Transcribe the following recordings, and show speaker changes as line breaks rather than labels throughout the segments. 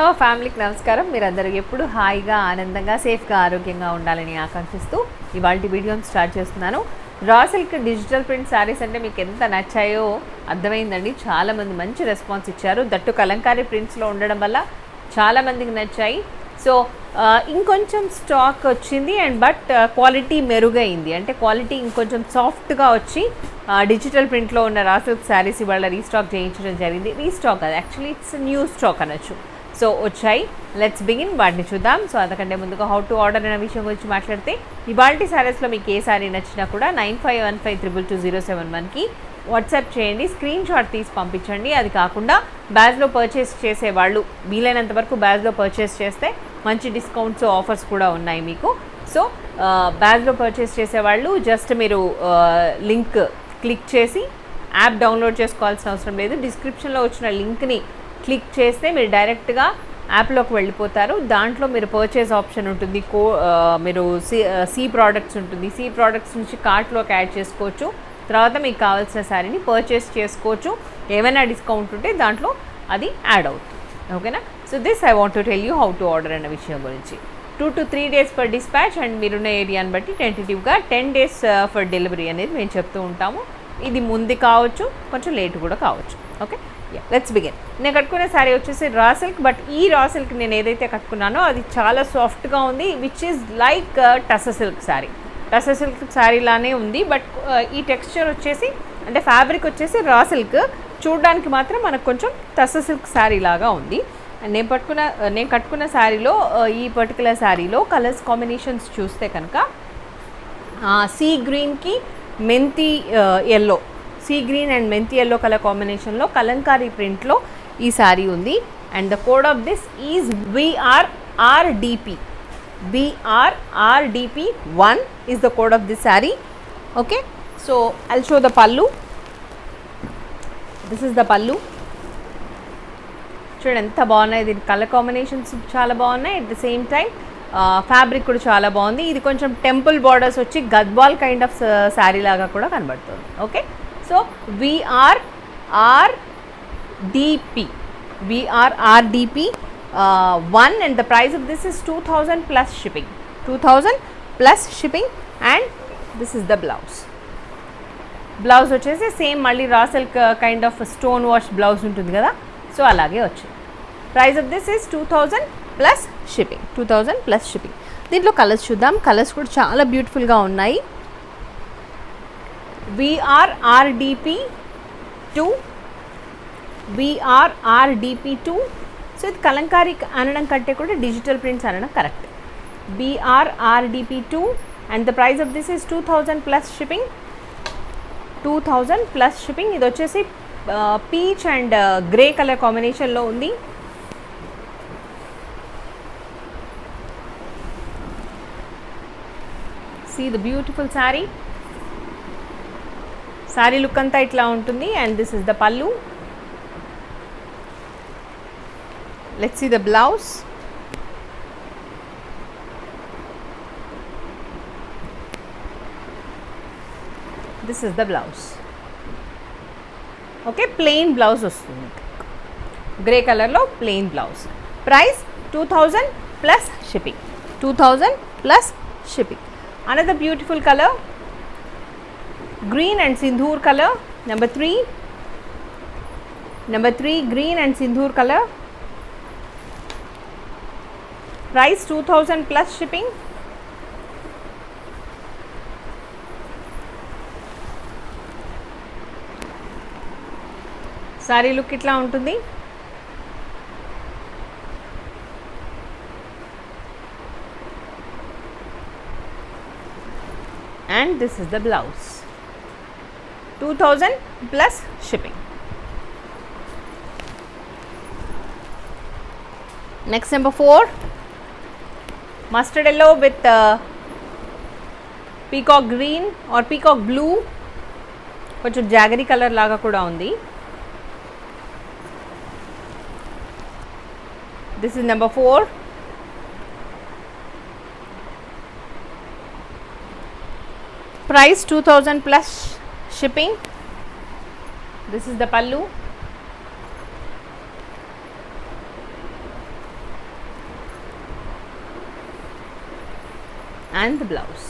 నవ ఫ్యామిలీకి నమస్కారం. మీరందరూ ఎప్పుడు హాయిగా ఆనందంగా సేఫ్గా ఆరోగ్యంగా ఉండాలని ఆకాంక్షిస్తూ ఇవాళ వీడియోని స్టార్ట్ చేస్తున్నాను. Raw silk digital print saris అంటే మీకు ఎంత నచ్చాయో అర్థమైందండి. చాలామంది మంచి రెస్పాన్స్ ఇచ్చారు. దట్టు కలంకారీ ప్రింట్స్లో ఉండడం వల్ల చాలామందికి నచ్చాయి. సో ఇంకొంచెం స్టాక్ వచ్చింది అండ్ బట్ క్వాలిటీ మెరుగైంది. అంటే క్వాలిటీ ఇంకొంచెం సాఫ్ట్గా వచ్చి డిజిటల్ ప్రింట్లో ఉన్న రా సిల్క్ శారీస్ ఇవాళ రీస్టాక్ చేయించడం జరిగింది. రీస్టాక్ అది యాక్చువల్లీ ఇట్స్ న్యూ స్టాక్ అనొచ్చు. సో వచ్చాయి, లెట్స్ బిగిన్, వాటిని చూద్దాం. సో అంతకంటే ముందుగా హౌ టు ఆర్డర్ అనే విషయం గురించి మాట్లాడితే ఇవాల్టి శారీస్లో మీకు ఏ శారీ నచ్చినా కూడా 9515222071కి వాట్సాప్ చేయండి, స్క్రీన్ షాట్ తీసి పంపించండి. అది కాకుండా బ్యాచ్లో పర్చేస్ చేసేవాళ్ళు వీలైనంత వరకు బ్యాచ్లో పర్చేస్ చేస్తే మంచి డిస్కౌంట్స్ ఆఫర్స్ కూడా ఉన్నాయి మీకు. సో బ్యాచ్లో పర్చేస్ చేసేవాళ్ళు జస్ట్ మీరు లింక్ క్లిక్ చేసి యాప్ డౌన్లోడ్ చేసుకోవాల్సిన అవసరం లేదు. డిస్క్రిప్షన్లో వచ్చిన లింక్ని క్లిక్ చేస్తే మీరు డైరెక్ట్గా యాప్లోకి వెళ్ళిపోతారు. దాంట్లో మీరు పర్చేస్ ఆప్షన్ ఉంటుంది, మీరు సి ప్రోడక్ట్స్ ఉంటుంది. సి ప్రోడక్ట్స్ నుంచి కార్ట్లోకి యాడ్ చేసుకోవచ్చు. తర్వాత మీకు కావాల్సిన శారీని పర్చేస్ చేసుకోవచ్చు. ఏమైనా డిస్కౌంట్ ఉంటే దాంట్లో అది యాడ్ అవుతుంది. ఓకేనా? So this I want to tell you how to order అన్న విషయం గురించి. 2 to 3 days for dispatch and మీరున్న ఏరియాని బట్టి టెంటేటివ్గా 10 days ఫర్ డెలివరీ అనేది మేము చెప్తూ ఉంటాము. ఇది ముందు కావచ్చు, కొంచెం లేట్ కూడా కావచ్చు. Okay, let's begin. నేను కట్టుకునే శారీ వచ్చేసి రా సిల్క్. బట్ ఈ రా సిల్క్ నేను ఏదైతే కట్టుకున్నానో అది చాలా సాఫ్ట్గా ఉంది, which is like tussar silk sari. Tussar silk sari లానే ఉంది. బట్ ఈ టెక్స్చర్ వచ్చేసి అంటే ఫ్యాబ్రిక్ వచ్చేసి రా సిల్క్, చూడడానికి మాత్రం మనకు కొంచెం టసర్ సిల్క్ శారీ లాగా ఉంది. నేను కట్టుకున్న శారీలో ఈ పర్టికులర్ శారీలో కలర్స్ కాంబినేషన్స్ చూస్తే కనుక సీ గ్రీన్కి మెంతి ఎల్లో, సీ గ్రీన్ అండ్ మెంతి ఎల్లో కలర్ కాంబినేషన్లో కలంకారీ ప్రింట్లో ఈ శారీ ఉంది. And the code of this is VRRDP. VRRDP1 is the code of this saree. Okay, so I'll show the pallu. This is the pallu. చూడండి ఎంత బాగున్నాయి. దీని కలర్ కాంబినేషన్స్ చాలా బాగున్నాయి. At the same time fabric కూడా చాలా బాగుంది. ఇది కొంచెం టెంపుల్ బార్డర్స్ వచ్చి గద్వాల్ కైండ్ ఆఫ్ శారీ లాగా కూడా కనబడుతుంది. Okay, so VRRDP1 and the price of this is 2000 plus shipping. 2000 plus shipping and this is the blouse. Blouse వచ్చేసి సేమ్ మళ్ళీ raw silk kind of stone wash blouse ఉంటుంది కదా, so అలాగే వచ్చింది. Price of this is 2000 plus shipping. 2000 plus shipping. దీంట్లో colours చూద్దాం. Colours కూడా చాలా బ్యూటిఫుల్గా ఉన్నాయి. VRRDP2. VRRDP2. సో ఇది కలంకారీ అనడం కంటే కూడా డిజిటల్ ప్రింట్స్ అనడం correct. VRRDP2 and the price of this is 2000 plus shipping. 2000 plus shipping. ఇది వచ్చేసి పీచ్ అండ్ గ్రే కలర్ కాంబినేషన్లో ఉంది. See the beautiful sari. Sari look అంతా ఇట్లా ఉంటుంది. And this is the pallu. Let's see the blouse. This is the blouse. Okay, plain blouse వస్తుంది, grey కలర్లో plain blouse. Price 2000 plus shipping. 2000 plus shipping. Another beautiful colour, green and Sindoor colour. Number 3 green and Sindoor colour. Price 2000 plus shipping. Sorry look ఇట్లా ఉంటుంది. And this is the blouse. 2000 plus shipping. Next number 4 mustard yellow with peacock green are peacock blue. కొంచెం jaggery colour లాగా కూడా ఉంది. This is number 4. Price 2000 plus shipping. This is the pallu. and the blouse.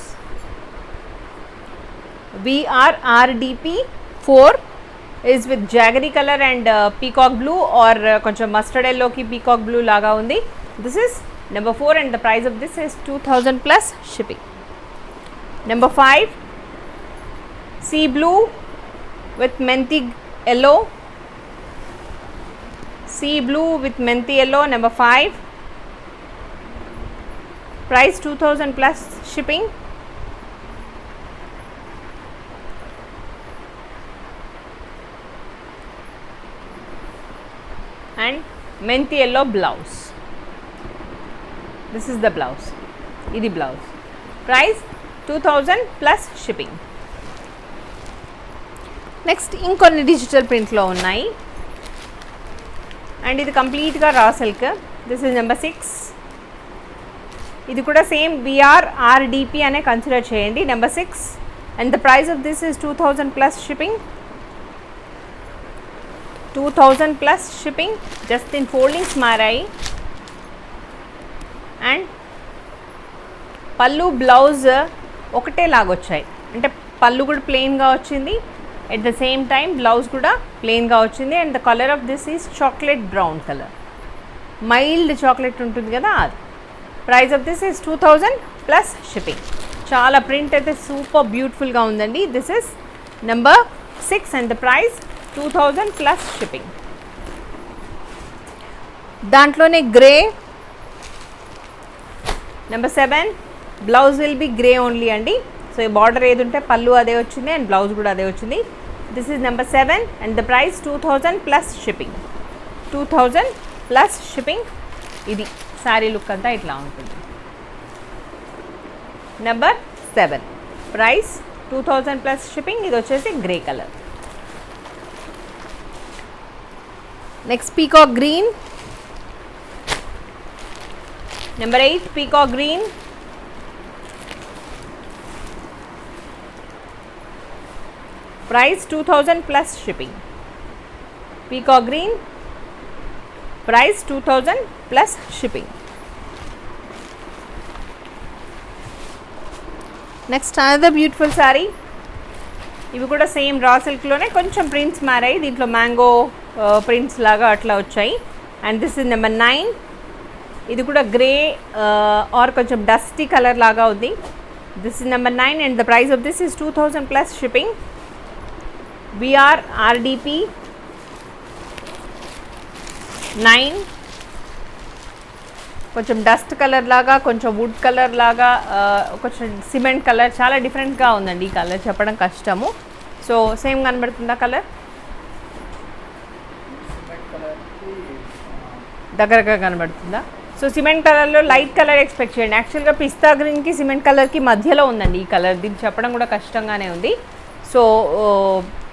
VRRDP 4 is with jaggery color and peacock blue or koncham mustard yellow ki peacock blue laga undi. This is number 4 and the price of this is 2000 plus shipping. Number 5, sea blue with menti yellow. Sea blue with menti yellow, number 5. Price 2000 plus shipping. And menti yellow blouse. This is the blouse. Idi blouse. Price 2000 plus shipping. Next inkonni digital print lo unnai and idi complete ga raw silk. This is number 6. ఇది కూడా same VRRDP అనే consider చేయండి. Number 6 and the price of this is 2000 plus shipping. 2000 plus shipping. Just in foldings మారాయి and పళ్ళు blouse ఒకటే లాగొచ్చాయి. అంటే పళ్ళు కూడా ప్లెయిన్గా వచ్చింది, at the same time blouse కూడా ప్లెయిన్గా వచ్చింది. And the colour of this is chocolate brown colour, mild chocolate ఉంటుంది కదా అది. Price of this is 2000 plus shipping. చాలా ప్రింట్ అయితే సూపర్ బ్యూటిఫుల్గా ఉందండి. This is number 6 and the price 2000 plus shipping. దాంట్లోనే grey number 7 blouse will be grey only అండి. So ఈ బార్డర్ ఏది ఉంటే పళ్ళు అదే వచ్చింది అండ్ బ్లౌజ్ కూడా అదే వచ్చింది. This is number 7 and the price 2000 plus shipping. 2000 plus shipping. ఇది శారీ లుక్ అంతా ఇట్లా ఉంటుంది. Number 7 price 2000 plus shipping. ఇది వచ్చేసి grey colour. Next peacock green. Number 8 peacock green. Price 2000 plus shipping. Peacock green. Price 2000 plus shipping. Next another beautiful sari. ఇవి కూడా same రా సిల్క్లోనే కొంచెం ప్రింట్స్ మారాయి. దీంట్లో మ్యాంగో ప్రింట్స్ లాగా అట్లా వచ్చాయి. And this is number 9. ఇది కూడా గ్రే ఆర్ కొంచెం డస్టీ కలర్ లాగా ఉంది. This is number 9 and the price of this is 2000 plus shipping. VRRDP 9. కొంచెం డస్ట్ కలర్ లాగా, కొంచెం వుడ్ కలర్ లాగా, కొంచెం సిమెంట్ కలర్, చాలా డిఫరెంట్గా ఉందండి. ఈ కలర్ చెప్పడం కష్టము. సో సేమ్ కనబడుతుందా కలర్? దగ్గరగా కనబడుతుందా? సో సిమెంట్ కలర్లో లైట్ కలర్ ఎక్స్పెక్ట్ చేయండి. యాక్చువల్గా పిస్తా గ్రీన్కి సిమెంట్ కలర్కి మధ్యలో ఉందండి ఈ కలర్. దీన్ని చెప్పడం కూడా కష్టంగానే ఉంది. సో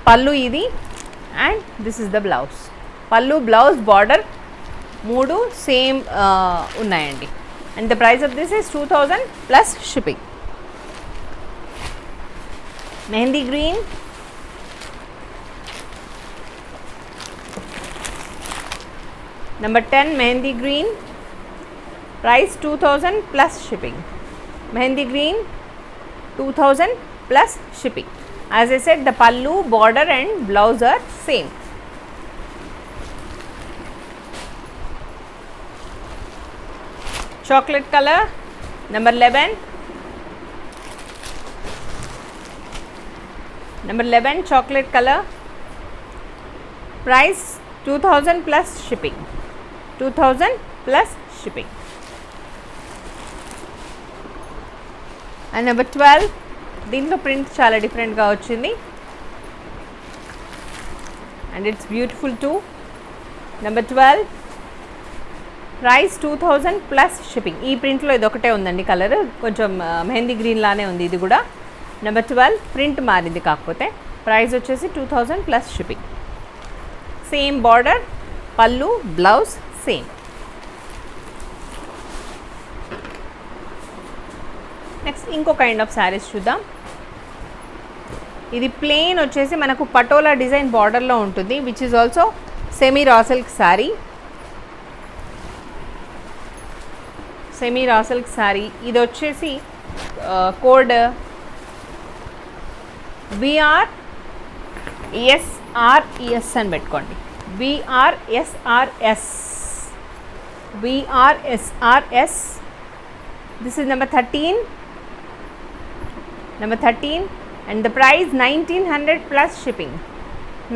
పళ్ళు ఇది and this is the blouse. Pallu blouse border 3 same ఉన్నాయండి. And the price of this is 2000 plus shipping. Mehndi green. Number 10 mehndi green. Price 2000 plus shipping. Mehndi green 2000 plus shipping. As I said the pallu border and blouse are same. chocolate color number 11. Number 11 chocolate color. Price 2000 plus shipping. 2000 plus shipping. And number 12 దీంట్లో print చాలా డిఫరెంట్గా వచ్చింది and it's beautiful too. Number 12 price 2000 plus shipping. ఈ ప్రింట్లో ఇది ఒకటే ఉందండి colour, కొంచెం మెహందీ గ్రీన్ లానే ఉంది ఇది కూడా. నెంబర్ 12 ప్రింట్ మారింది కాకపోతే. ప్రైస్ వచ్చేసి 2000 ప్లస్ షిప్పింగ్. సేమ్ బార్డర్, పళ్ళు, బ్లౌజ్ సేమ్. నెక్స్ట్ ఇంకో కైండ్ ఆఫ్ శారీస్ చూద్దాం. ఇది ప్లెయిన్ వచ్చేసి మనకు పటోలా డిజైన్ బార్డర్లో ఉంటుంది, which is also semi raw silk sari. Semi raw silk sari ఇది వచ్చేసి కోడ్ BRSRES అని పెట్టుకోండి. BRSRS. This is number 13. And the price 1900 plus shipping.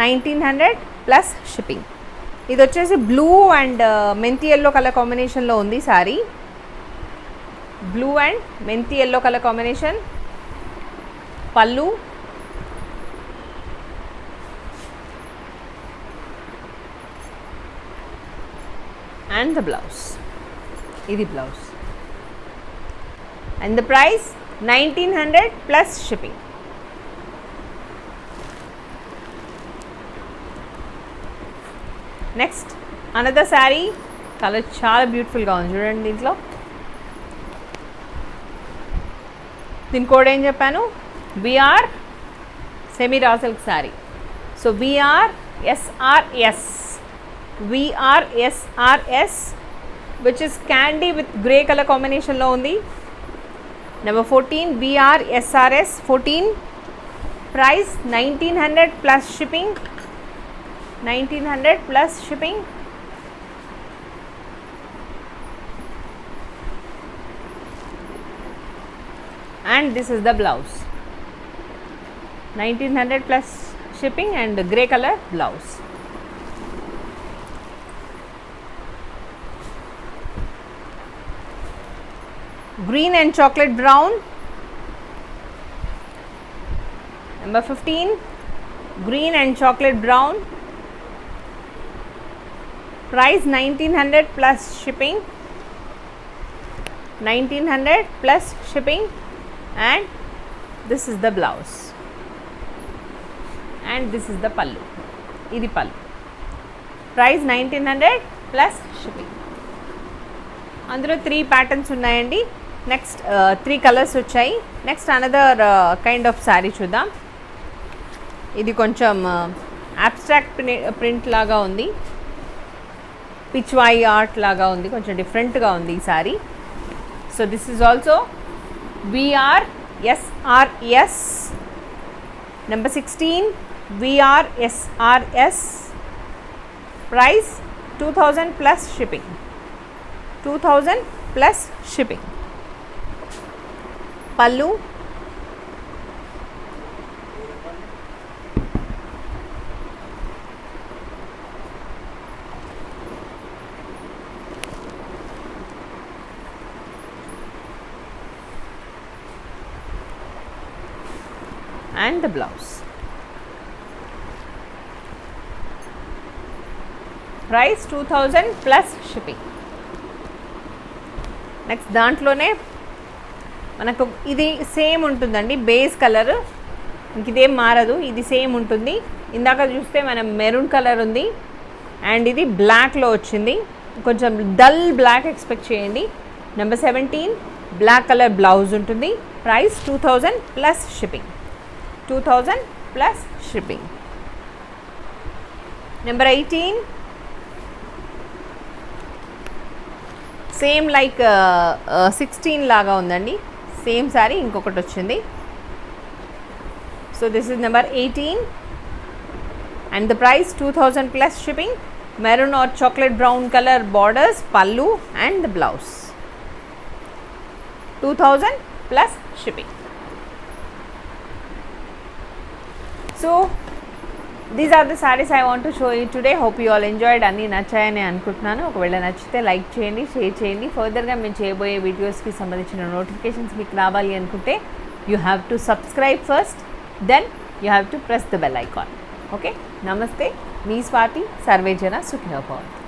1900 plus shipping. ఇది వచ్చేసి బ్లూ అండ్ మెంతి ఎల్లో కలర్ కాంబినేషన్లో ఉంది సారీ. బ్లూ అండ్ మెంతి ఎల్లో కలర్ కాంబినేషన్. పళ్ళు, and the blouse. Idi blouse. And the price 1900 plus shipping. Next another saree. Color చాలా బ్యూటిఫుల్గా ఉంది చూడండి. దీంట్లో దీని కోడ్ ఏం చెప్పాను? BR semi raw silk sorry. So VRSRS which is candy with grey color combination lo undi. Number 14 VRSRS 14. Price 1900 plus shipping. 1900 plus shipping. And this is the blouse. 1900 plus shipping and grey color blouse. Green and chocolate brown. Number 15 green and chocolate brown. Price 1900 plus shipping. 1900 plus shipping. And this is the blouse. And this is the pallu. Idi pallu. Price 1900 plus shipping. అందులో 3 patterns ఉన్నాయండి. Next 3 colours వచ్చాయి. Next another kind of sari చూద్దాం. ఇది కొంచెం abstract print లాగా ఉంది, Pichwai art లాగా ఉంది, కొంచెం డిఫరెంట్గా ఉంది ఈ sari. So this is also VRSRS. Number 16 VRSRS. Price 2000 plus shipping. 2000 plus shipping. Pallu, and the blouse. Price 2000 plus shipping. Next దాంట్లోనే మనకు ఇది సేమ్ ఉంటుందండి, బేస్ కలర్, ఇంక ఇదేం మారదు, ఇది సేమ్ ఉంటుంది. ఇందాక చూస్తే మనం మెరూన్ కలర్ ఉంది అండ్ ఇది బ్లాక్లో వచ్చింది, కొంచెం డల్ బ్లాక్ ఎక్స్పెక్ట్ చేయండి. నెంబర్ 17 బ్లాక్ కలర్ బ్లౌజ్ ఉంటుంది. Price 2000 plus shipping. 2000 plus shipping. Number 18 same like 16 లాగా ఉందండి, సేమ్ సారీ ఇంకొకటి వచ్చింది. So this is number 18 and the price 2000 plus shipping. Maroon or chocolate brown colour borders, pallu and the blouse. 2000 plus shipping. So these are the saris I want to show you today. Hope you all enjoyed. అన్నీ నచ్చాయని అనుకుంటున్నాను. ఒకవేళ నచ్చితే like చేయండి, share చేయండి. ఫర్దర్గా మేము చేయబోయే వీడియోస్కి సంబంధించిన నోటిఫికేషన్స్ మీకు రావాలి అనుకుంటే you have to subscribe first, then you have to press the bell icon. Okay, నమస్తే. మీ స్వాతి. సర్వే జన సుఖినో భవంతు.